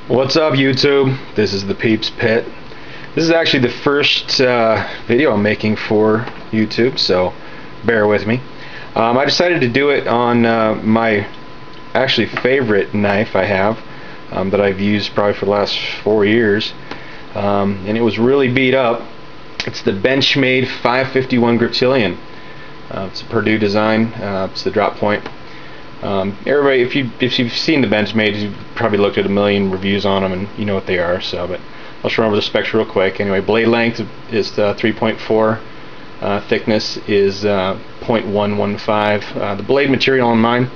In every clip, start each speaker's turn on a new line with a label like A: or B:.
A: What's up, YouTube? This is the Peeps Pit. This is actually the first video I'm making for YouTube, so bear with me. I decided to do it on my actually favorite knife I have that I've used probably for the last 4 years, and it was really beat up. It's the Benchmade 551 Griptilian. It's a Purdue design. It's the drop point. Everybody, if you've seen the Benchmade, you've probably looked at a million reviews on them and you know what they are. So, but I'll show over the specs real quick. Anyway, blade length is 3.4. Thickness is 0.115. The blade material on mine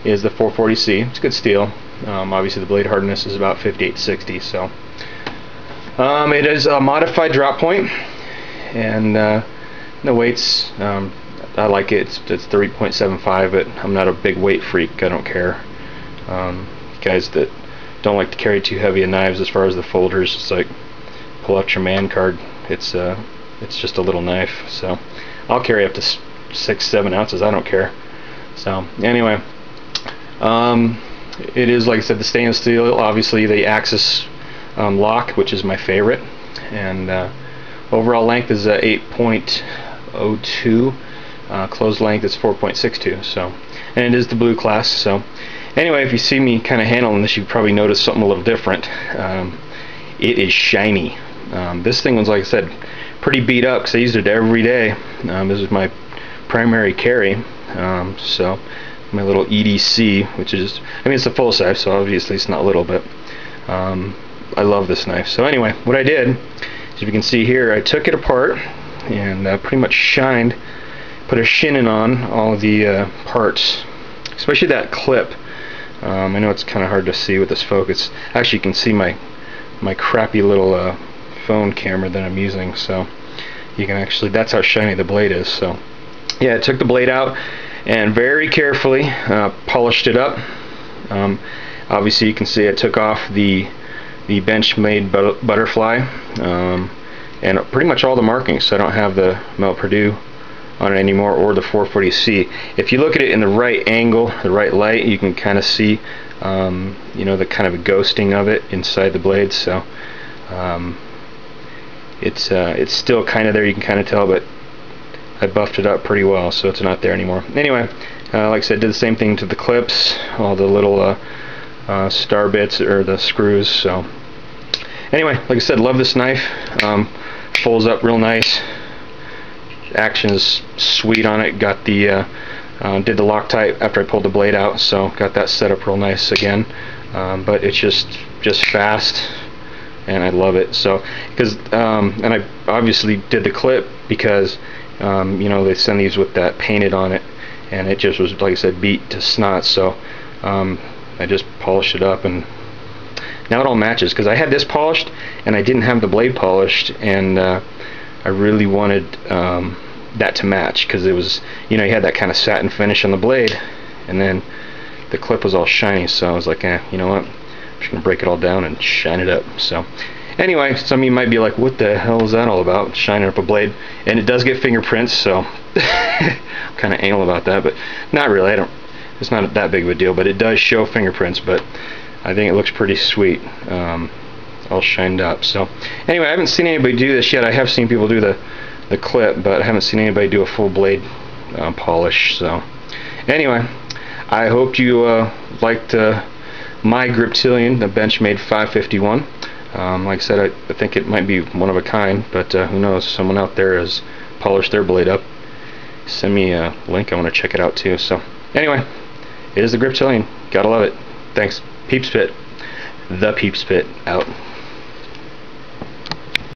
A: is the 440C. It's good steel. Obviously, the blade hardness is about 58-60. So, it is a modified drop point, and the weights. I like it. It's 3.75, but I'm not a big weight freak. I don't care. Guys that don't like to carry too heavy of knives, as far as the folders, it's like pull out your man card. It's just a little knife. So I'll carry up to 6-7 ounces. I don't care. So anyway, it is, like I said, the stainless steel. Obviously the axis lock, which is my favorite, and overall length is 8.02. Closed length is 4.62, so, and it is the blue class. So anyway, if you see me kind of handling this, you probably notice something a little different. It is shiny. This thing was, like I said, pretty beat up because I used it every day. This is my primary carry. So my little EDC, which is, I mean, it's a full size, so obviously it's not little, but I love this knife. So anyway, what I did, as you can see here, I took it apart and pretty much shined, put a shinin on all of the parts, especially that clip. I know it's kind of hard to see with this focus. Actually, you can see my crappy little phone camera that I'm using, so you can actually, that's how shiny the blade is. So yeah, I took the blade out and very carefully polished it up. Obviously you can see I took off the Benchmade butterfly and pretty much all the markings, so I don't have the Melt Purdue on it anymore, or the 440C. If you look at it in the right angle, the right light, you can kind of see you know, the kind of ghosting of it inside the blade. So it's still kind of there, you can kind of tell, but I buffed it up pretty well, so it's not there anymore. Anyway, like I said, did the same thing to the clips, all the little star bits, or the screws. So anyway, like I said, love this knife. Folds up real nice. Action is sweet on it. Got the did the Loctite after I pulled the blade out, so got that set up real nice again. But it's just fast, and I love it. So because and I obviously did the clip because you know, they send these with that painted on it, and it just was, like I said, beat to snot. So I just polished it up, and now it all matches, because I had this polished and I didn't have the blade polished, and I really wanted that to match, because it was, you know, you had that kind of satin finish on the blade, and then the clip was all shiny. So I was like, you know what, I'm just gonna break it all down and shine it up. So anyway, some of you might be like, what the hell is that all about, shining up a blade? And it does get fingerprints, so I'm kind of anal about that, but not really. It's not that big of a deal, but it does show fingerprints. But I think it looks pretty sweet, all shined up. So anyway, I haven't seen anybody do this yet. I have seen people do the clip, but I haven't seen anybody do a full blade polish. So anyway, I hope you liked my Griptilian, the Benchmade 551. Like I said, I think it might be one of a kind, but who knows, someone out there has polished their blade up. Send me a link, I want to check it out too. So anyway, it is the Griptilian. Gotta love it. Thanks. Peeps Pit. The Peeps Pit out.